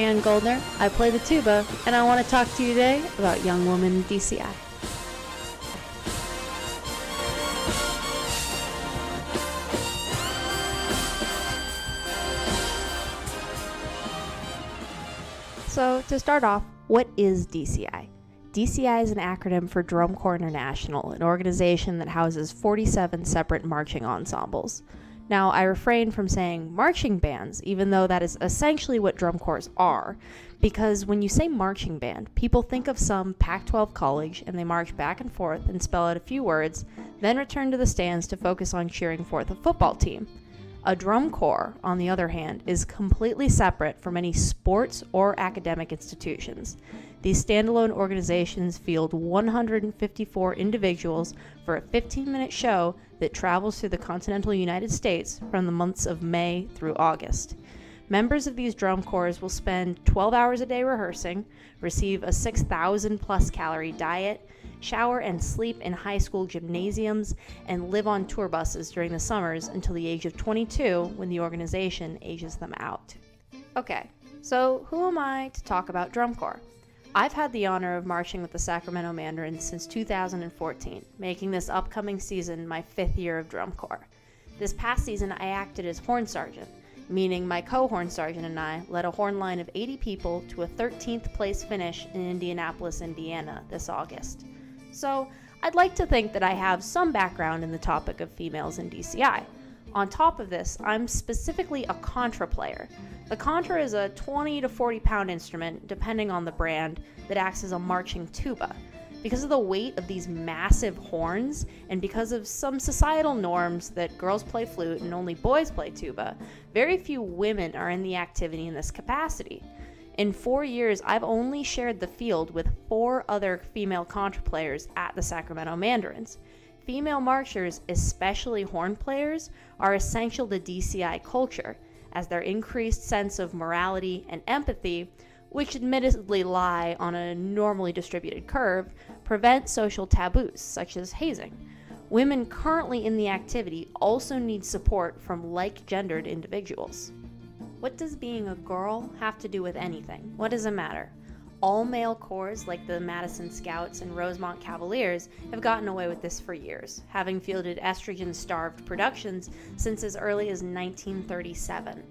A Guldner, I play the tuba, and I want to talk to you today about Young Woman in DCI. So, to start off, what is DCI? DCI is an acronym for Drum Corps International, an organization that houses 47 separate marching ensembles. Now, I refrain from saying marching bands, even though that is essentially what drum corps are, because when you say marching band, people think of some Pac-12 college and they march back and forth and spell out a few words, then return to the stands to focus on cheering forth a football team. A drum corps, on the other hand, is completely separate from any sports or academic institutions. These standalone organizations field 154 individuals for a 15-minute show that travels through the continental United States from the months of May through August. Members of these drum corps will spend 12 hours a day rehearsing, receive a 6,000+ calorie diet, shower and sleep in high school gymnasiums, and live on tour buses during the summers until the age of 22 when the organization ages them out. Okay, so who am I to talk about drum corps? I've had the honor of marching with the Sacramento Mandarins since 2014, making this upcoming season my 5th year of drum corps. This past season I acted as horn sergeant, meaning my co-horn sergeant and I led a horn line of 80 people to a 13th place finish in Indianapolis, Indiana this August. So I'd like to think that I have some background in the topic of females in DCI. On top of this, I'm specifically a contra player. The contra is a 20 to 40 pound instrument, depending on the brand, that acts as a marching tuba. Because of the weight of these massive horns, and because of some societal norms that girls play flute and only boys play tuba, very few women are in the activity in this capacity. In 4 years, I've only shared the field with 4 other female contra players at the Sacramento Mandarins. Female marchers, especially horn players, are essential to DCI culture, as their increased sense of morality and empathy, which admittedly lie on a normally distributed curve, prevent social taboos such as hazing. Women currently in the activity also need support from like-gendered individuals. What does being a girl have to do with anything? What does it matter? All male corps like the Madison Scouts and Rosemont Cavaliers have gotten away with this for years, having fielded estrogen-starved productions since as early as 1937.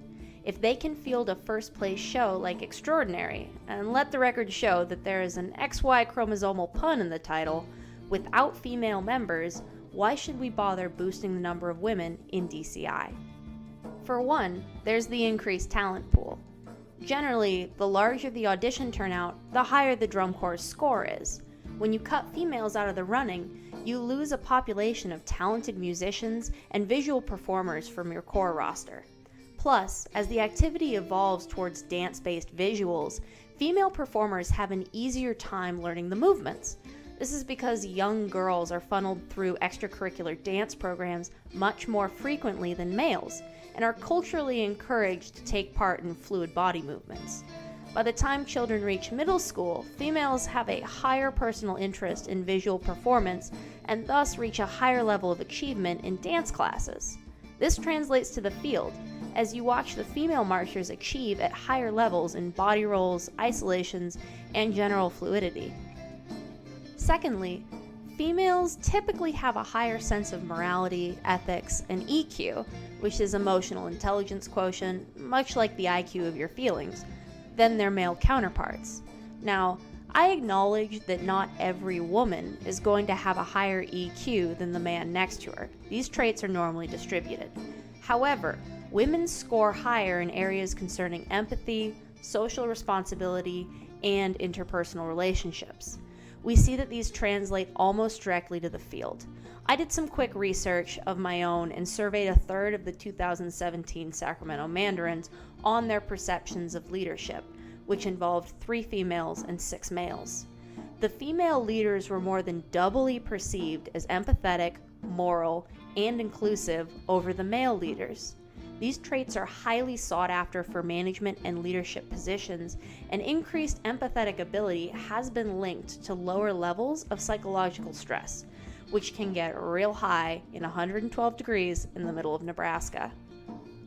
If they can field a first-place show like Extraordinary, and let the record show that there is an XY chromosomal pun in the title, without female members, why should we bother boosting the number of women in DCI? For one, there's the increased talent pool. Generally, the larger the audition turnout, the higher the drum corps' score is. When you cut females out of the running, you lose a population of talented musicians and visual performers from your corps roster. Plus, as the activity evolves towards dance-based visuals, female performers have an easier time learning the movements. This is because young girls are funneled through extracurricular dance programs much more frequently than males, and are culturally encouraged to take part in fluid body movements. By the time children reach middle school, females have a higher personal interest in visual performance and thus reach a higher level of achievement in dance classes. This translates to the field, as you watch the female marchers achieve at higher levels in body rolls, isolations, and general fluidity. Secondly, females typically have a higher sense of morality, ethics, and EQ, which is emotional intelligence quotient, much like the IQ of your feelings, than their male counterparts. Now, I acknowledge that not every woman is going to have a higher EQ than the man next to her. These traits are normally distributed. However, women score higher in areas concerning empathy, social responsibility, and interpersonal relationships. We see that these translate almost directly to the field. I did some quick research of my own and surveyed a third of the 2017 Sacramento Mandarins on their perceptions of leadership, which involved 3 females and 6 males. The female leaders were more than doubly perceived as empathetic, moral, and inclusive over the male leaders. These traits are highly sought after for management and leadership positions, and increased empathetic ability has been linked to lower levels of psychological stress, which can get real high in 112 degrees in the middle of Nebraska.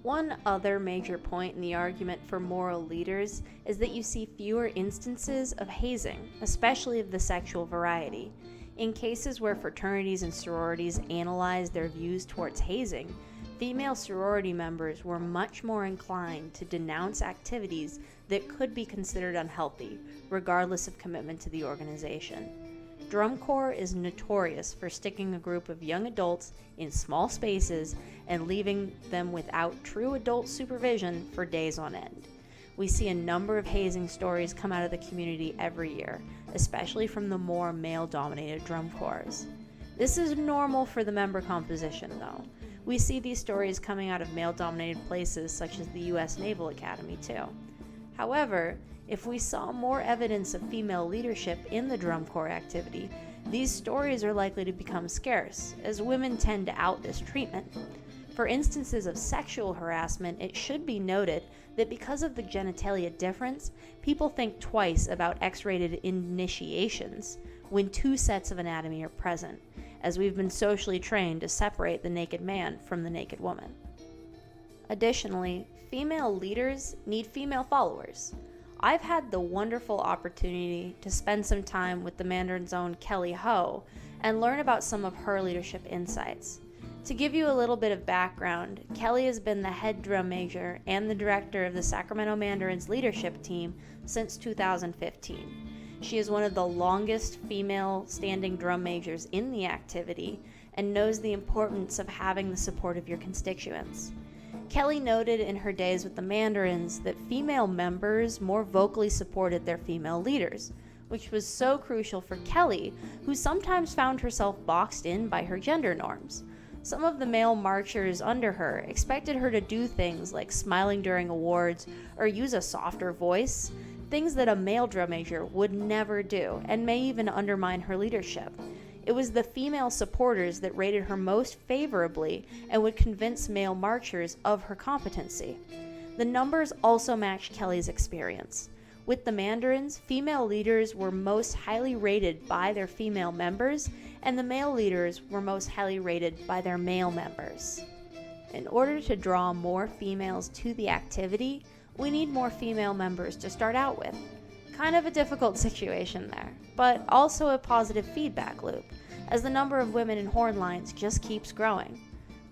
One other major point in the argument for moral leaders is that you see fewer instances of hazing, especially of the sexual variety. In cases where fraternities and sororities analyzed their views towards hazing, female sorority members were much more inclined to denounce activities that could be considered unhealthy, regardless of commitment to the organization. Drum Corps is notorious for sticking a group of young adults in small spaces and leaving them without true adult supervision for days on end. We see a number of hazing stories come out of the community every year, especially from the more male-dominated drum corps. This is normal for the member composition, though. We see these stories coming out of male-dominated places such as the U.S. Naval Academy, too. However, if we saw more evidence of female leadership in the drum corps activity, these stories are likely to become scarce, as women tend to out this treatment. For instances of sexual harassment, it should be noted that because of the genitalia difference, people think twice about X-rated initiations when two sets of anatomy are present, as we've been socially trained to separate the naked man from the naked woman. Additionally, female leaders need female followers. I've had the wonderful opportunity to spend some time with the Mandarin's own Kelly Ho and learn about some of her leadership insights. To give you a little bit of background, Kelly has been the head drum major and the director of the Sacramento Mandarins leadership team since 2015. She is one of the longest female standing drum majors in the activity and knows the importance of having the support of your constituents. Kelly noted in her days with the Mandarins that female members more vocally supported their female leaders, which was so crucial for Kelly, who sometimes found herself boxed in by her gender norms. Some of the male marchers under her expected her to do things like smiling during awards or use a softer voice, things that a male drum major would never do and may even undermine her leadership. It was the female supporters that rated her most favorably and would convince male marchers of her competency. The numbers also matched Kelly's experience. With the Mandarins, female leaders were most highly rated by their female members, and the male leaders were most highly rated by their male members. In order to draw more females to the activity, we need more female members to start out with. Kind of a difficult situation there, but also a positive feedback loop, as the number of women in horn lines just keeps growing.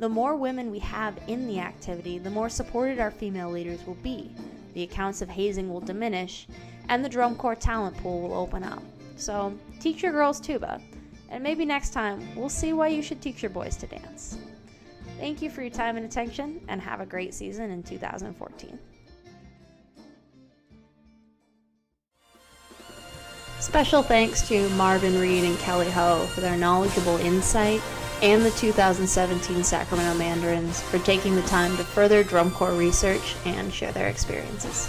The more women we have in the activity, the more supported our female leaders will be. The accounts of hazing will diminish, and the drum corps talent pool will open up. So, teach your girls tuba, and maybe next time we'll see why you should teach your boys to dance. Thank you for your time and attention, and have a great season in 2014. Special thanks to Marvin Reed and Kelly Ho for their knowledgeable insight, and the 2017 Sacramento Mandarins for taking the time to further drum corps research and share their experiences.